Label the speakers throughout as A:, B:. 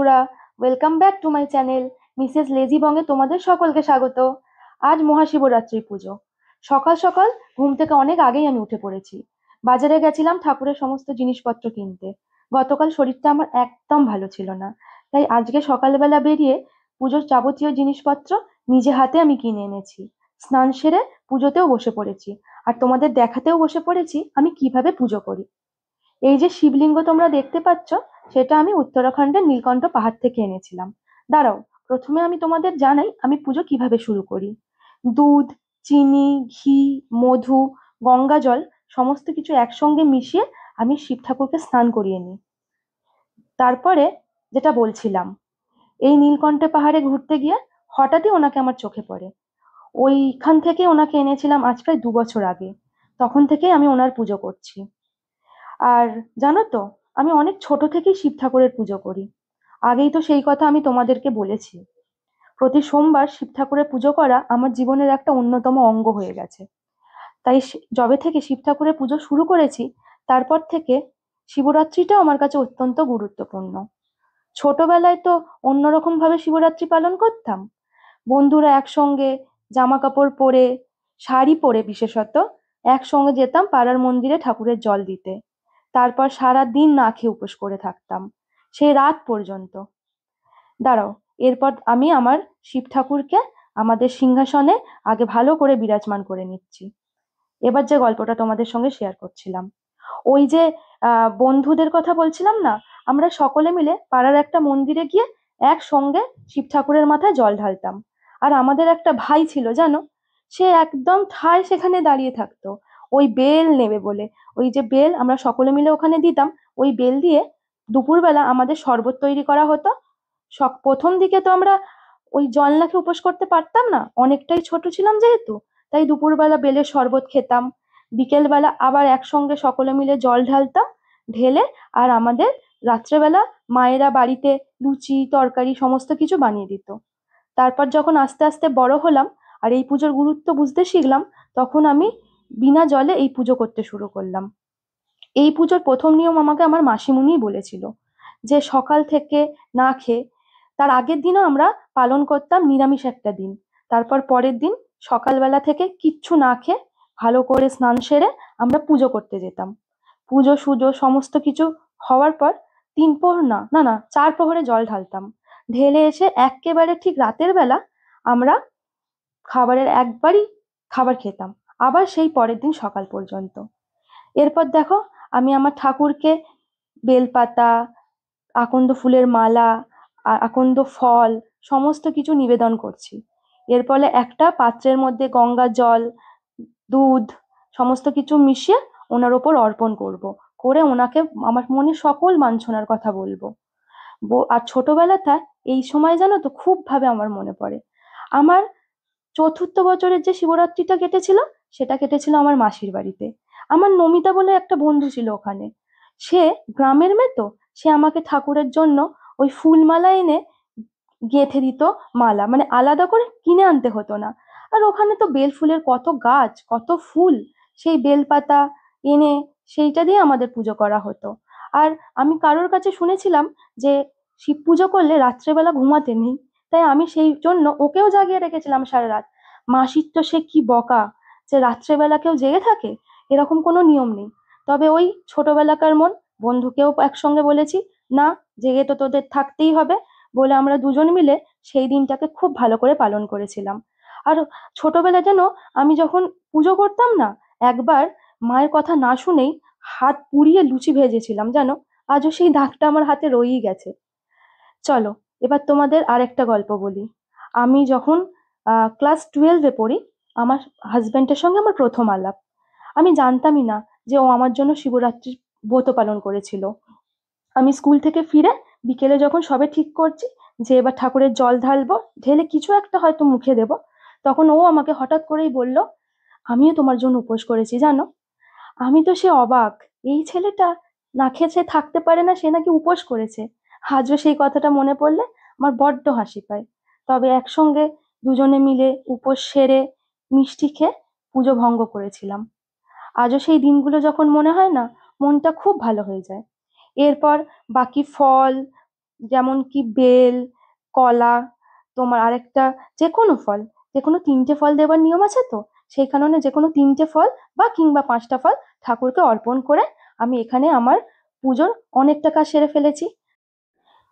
A: বন্ধুরা, welcome back to my channel Mrs lazy বঙ্গে তোমাদের সকলকে স্বাগত। আজ মহাশিবরাত্রি পুজো। সকাল সকাল ঘুম থেকে অনেক আগেই আমি উঠে পড়েছি। বাজারে গেছিলাম ঠাকুরের সমস্ত জিনিসপত্র কিনতে। গতকাল শরীরটা আমার একদম ভালো ছিল না, তাই আজকে সকালবেলা বেরিয়ে পুজোর যাবতীয় জিনিসপত্র নিজে হাতে আমি কিনে এনেছি। স্নান সেরে পুজোতেও বসে পড়েছি, আর তোমাদের দেখাতেও বসে পড়েছি আমি কিভাবে পুজো করি। এই যে শিবলিঙ্গ তোমরা দেখতে পাচ্ছ, সেটা আমি উত্তরাখণ্ডের নীলকণ্ঠ পাহাড় থেকে এনেছিলাম। দাঁড়াও, প্রথমে আমি তোমাদের জানাই আমি পুজো কিভাবে শুরু করি। দুধ, চিনি, ঘি, মধু, গঙ্গা জল সমস্ত কিছু একসঙ্গে মিশিয়ে আমি শিব ঠাকুরকে স্নান করিয়ে নিই। তারপরে যেটা বলছিলাম, এই নীলকণ্ঠ পাহাড়ে ঘুরতে গিয়ে হঠাৎই ওনাকে আমার চোখে পড়ে। ওইখান থেকে ওনাকে এনেছিলাম আজ প্রায় 2 বছর আগে। তখন থেকেই আমি ওনার পুজো করছি। আর জানো তো, আমি অনেক ছোট থেকেই শিব ঠাকুরের পুজো করি। আগেই তো সেই কথা আমি তোমাদেরকে বলেছি। প্রতি সোমবার শিব ঠাকুরের পুজো করা আমার জীবনের একটা অন্যতম অঙ্গ হয়ে গেছে। তাই যবে থেকে শিব ঠাকুরের পুজো শুরু করেছি, তারপর থেকে শিবরাত্রিটাও আমার কাছে অত্যন্ত গুরুত্বপূর্ণ। ছোটবেলায় তো অন্যরকম ভাবে শিবরাত্রি পালন করতাম। বন্ধুরা একসঙ্গে জামা কাপড় পরে, শাড়ি পরে বিশেষত, একসঙ্গে যেতাম পাড়ার মন্দিরে ঠাকুরের জল দিতে। তারপর সারা দিন না খেয়ে উপোস করে থাকতাম, সেই রাত পর্যন্ত। দাঁড়াও, এরপর আমি আমার শিব ঠাকুরকে আমাদের সিংহাসনে আগে ভালো করে বিরাজমান করে নিচ্ছি। এবার যে গল্পটা তোমাদের সঙ্গে শেয়ার করছিলাম, ওই যে বন্ধুদের কথা বলছিলাম না, আমরা সকলে মিলে পাড়ার একটা মন্দিরে গিয়ে একসঙ্গে শিব ঠাকুরের মাথায় জল ঢালতাম। আর আমাদের একটা ভাই ছিল জানো, সে একদম ঠায় সেখানে দাঁড়িয়ে থাকতো ওই বেল নেবে বলে। ওই যে বেল আমরা সকলে মিলে ওখানে দিতাম, ওই বেল দিয়ে দুপুরবেলা আমাদের শরবত তৈরি করা হতো। প্রথম দিকে তো আমরা ওই জল না খেয়ে উপোস করতে পারতাম না, অনেকটাই ছোট ছিলাম যেহেতু। তাই দুপুরবেলা বেলের শরবত খেতাম, বিকেলবেলা আবার একসঙ্গে সকলে মিলে জল ঢালতাম, ঢেলে আর আমাদের রাত্রেবেলা মায়েরা বাড়িতে লুচি তরকারি সমস্ত কিছু বানিয়ে দিত। তারপর যখন আস্তে আস্তে বড় হলাম আর এই পুজোর গুরুত্ব বুঝতে শিখলাম, তখন আমি বিনা জলে এই পুজো করতে শুরু করলাম। এই পুজোর প্রথম নিয়ম আমাকে আমার মাসিমুনিই বলেছিল, যে সকাল থেকে না খেয়ে, তার আগের দিনও আমরা পালন করতাম নিরামিষ একটা দিন। তারপর পরের দিন সকালবেলা থেকে কিচ্ছু না খেয়ে ভালো করে স্নান সেরে আমরা পুজো করতে যেতাম। পুজো সুজো সমস্ত কিছু হওয়ার পর 3 প্রহর না না না 4 প্রহরে জল ঢালতাম। ঢেলে এসে একেবারে ঠিক রাতের বেলা আমরা খাবারের একবারই খাবার খেতাম, আবার সেই পরের দিন সকাল পর্যন্ত। এরপর দেখো, আমি আমার ঠাকুরকে বেলপাতা, আকন্দ ফুলের মালা, আকন্দ ফল সমস্ত কিছু নিবেদন করছি। এর ফলে একটা পাত্রের মধ্যে গঙ্গা জল, দুধ সমস্ত কিছু মিশিয়ে ওনার ওপর অর্পণ করব, করে ওনাকে আমার মনে সকল বাঞ্ছনার কথা বলবো। আর ছোটবেলাটা এই সময় জানো তো খুব ভাবে আমার মনে পড়ে। আমার চতুর্থ বছরের যে শিবরাত্রিটা কেটেছিল, সেটা কেটেছিল আমার মাসির বাড়িতে। আমার নমিতা বলে একটা বন্ধু ছিল ওখানে। সে গ্রামের মেয়ে তো, সে আমাকে ঠাকুরের জন্য ওই ফুলমালা এনে গেঁথে দিত। মালা মানে আলাদা করে কিনে আনতে হতো না। আর ওখানে তো বেল ফুলের কত গাছ, কত ফুল, সেই বেলপাতা এনে সেইটা দিয়ে আমাদের পুজো করা হতো। আর আমি কারোর কাছে শুনেছিলাম যে শিব পুজো করলে রাত্রেবেলা ঘুমাতে নেই, তাই আমি সেই জন্য ওকেও জাগিয়ে রেখেছিলাম সারা রাত। মাসির তো সে কি বকা, যে রাত্রেবেলা কেউ জেগে থাকে, এরকম কোনো নিয়ম নেই। তবে ওই ছোটবেলাকার মন, বন্ধুকেও একসঙ্গে বলেছি, না জেগে তো তোদের থাকতেই হবে, বলে আমরা দুজন মিলে সেই দিনটাকে খুব ভালো করে পালন করেছিলাম। আর ছোটবেলা যেন আমি যখন পুজো করতাম না, একবার মায়ের কথা না শুনেই হাত পুড়িয়ে লুচি ভেজেছিলাম জানো। আজও সেই দাগটা আমার হাতে রয়েই গেছে। চলো, এবার তোমাদের আরেকটা গল্প বলি। আমি যখন ক্লাস 12-এ পড়ি, আমার হাজবেন্ডের সঙ্গে আমার প্রথম আলাপ। আমি জানতামই না যে ও আমার জন্য শিবরাত্রির ব্রত পালন করেছিল। আমি স্কুল থেকে ফিরে বিকেলে যখন সবে ঠিক করছি যে এবার ঠাকুরের জল ঢালবো, ঢেলে কিছু একটা হয়তো মুখে দেব, তখন ও আমাকে হঠাৎ করেই বলল, আমিও তোমার জন্য উপোস করেছি জানো। আমি তো সে অবাক, এই ছেলেটা না খেয়ে সে থাকতে পারে না, সে নাকি উপোস করেছে। আজও সেই কথাটা মনে পড়লে আমার বড্ড হাসি পায়। তবে একসঙ্গে দুজনে মিলে উপোস সেরে মিষ্টি খেয়ে পুজো ভঙ্গ করেছিলাম। আজও সেই দিনগুলো যখন মনে হয় না, মনটা খুব ভালো হয়ে যায়। এরপর বাকি ফল, যেমন কি বেল, কলা, তোমার আরেকটা যে কোনো ফল, যে কোনো 3টে ফল দেবার নিয়ম আছে তো, সেই কারণে যে কোনো 3টে ফল বা কিংবা 5টা ফল ঠাকুরকে অর্পণ করে আমি এখানে আমার পুজোর অনেকটা কাজ সেরে ফেলেছি।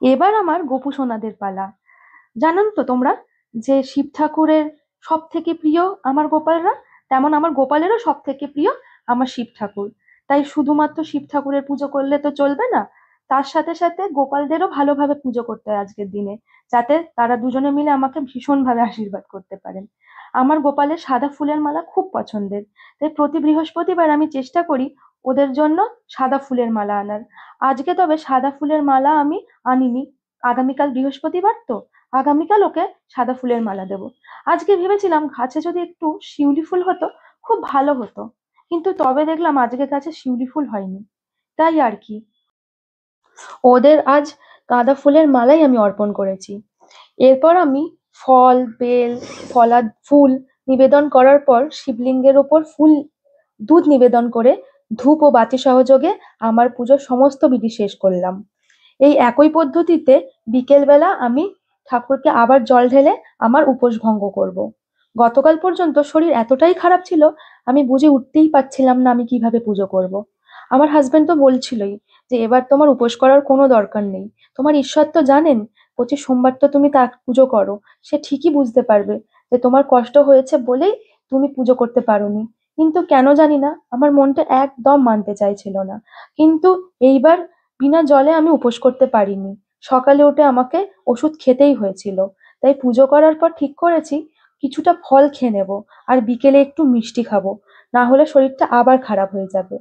A: এবার আমার গোপু সোনাদের পালা। জানেন তো তোমরা যে শিব ঠাকুরের সব থেকে প্রিয় আমার গোপালরা, তেমন আমার গোপালেরও সব থেকে প্রিয় আমার শিব ঠাকুর। তাই শুধুমাত্র শিব ঠাকুরের পুজো করলে তো চলবে না, তার সাথে সাথে গোপালদেরও ভালোভাবে পুজো করতে হয় আজকের দিনে, যাতে তারা দুজনে মিলে আমাকে ভীষণভাবে আশীর্বাদ করতে পারেন। আমার গোপালের সাদা ফুলের মালা খুব পছন্দের, তাই প্রতি বৃহস্পতিবার আমি চেষ্টা করি ওদের জন্য সাদা ফুলের মালা আনার। আজকে তবে সাদা ফুলের মালা আমি আনিনি, আগামীকাল বৃহস্পতিবার তো, আগামীকাল ওকে সাদা ফুলের মালা দেবো। আজকে ভেবেছিলাম গাছে যদি একটু শিউলি ফুল হতো খুব ভালো হতো, কিন্তু তবে দেখলাম আজকে গাছে শিউলি ফুল হয়নি, তাই আর কি ওদের আজ গাঁদা ফুলের মালাই আমি অর্পণ করেছি। এরপর আমি ফল, বেল, ফুল নিবেদন করার পর শিবলিঙ্গের ওপর ফুল, দুধ নিবেদন করে ধূপ ও বাতি সহযোগে আমার পুজোর সমস্ত বিধি শেষ করলাম। এই একই পদ্ধতিতে বিকেলবেলা আমি ঠাকুরকে আবার জল ঢেলে আমার উপোস ভঙ্গ করব। গতকাল পর্যন্ত শরীর এতটাই খারাপ ছিল, আমি বুঝে উঠতেই পারছিলাম না আমি কিভাবে পুজো করব। আমার হাজবেন্ড তো বলছিলই যে এবার তোমার উপোস করার কোনো দরকার নেই, তোমার ঈশ্বর তো জানেন, প্রতি সোমবার তো তুমি তার পুজো করো, সে ঠিকই বুঝতে পারবে যে তোমার কষ্ট হয়েছে বলেই তুমি পুজো করতে পারোনি। কিন্তু কেন জানি না আমার মনটা একদম মানতে চাইছিল না। কিন্তু এইবার বিনা জলে আমি উপোস করতে পারিনি, সকালে উঠে আমাকে ওষুধ খেতেই হয়েছিল। তাই পুজো করার পর ঠিক করেছি কিছুটা ফল খেয়ে নেব, আর বিকেলে একটু মিষ্টি খাবো, না হলে শরীরটা আবার খারাপ হয়ে যাবে।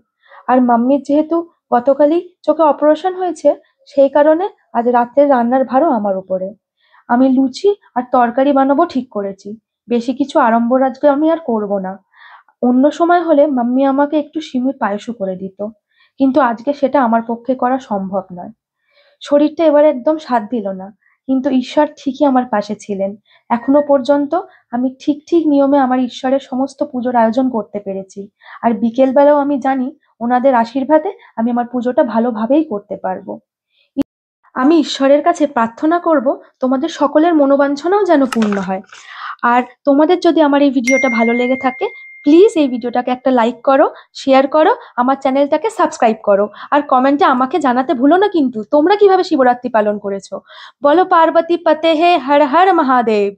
A: আর মাম্মির যেহেতু গতকালই চোখে অপারেশন হয়েছে, সেই কারণে আজ রাত্রের রান্নার ভারও আমার উপরে। আমি লুচি আর তরকারি বানাবো ঠিক করেছি, বেশি কিছু আড়ম্বর আজকে আমি আর করব না। অন্য সময় হলে মাম্মি আমাকে একটু সিমের পায়েসও করে দিত, কিন্তু আজকে সেটা আমার পক্ষে করা সম্ভব নয়। শরীরটা এবার একদম সাথ দিল না, কিন্তু ঈশ্বর ঠিকই আমার পাশে ছিলেন। এখনো পর্যন্ত আমি ঠিক ঠিক নিয়মে আমার ঈশ্বরের সমস্ত পুজোর আয়োজন করতে পেরেছি। আর বিকেল বেলাও আমি জানি ওনাদের আশীর্বাদে আমি আমার পুজোটা ভালোভাবেই করতে পারবো। আমি ঈশ্বরের কাছে প্রার্থনা করব তোমাদের সকলের মনোবাঞ্ছনাও যেন পূর্ণ হয়। আর তোমাদের যদি আমার এই ভিডিওটা ভালো লেগে থাকে, প্লিজ এই ভিডিওটাকে একটা লাইক করো, শেয়ার করো, আমার চ্যানেলটাকে সাবস্ক্রাইব করো, আর কমেন্টে আমাকে জানাতে ভুলো না কিন্তু তোমরা কিভাবে শিবরাত্রি পালন করেছো। বলো পার্বতী পতে হে হর হর মহাদেব।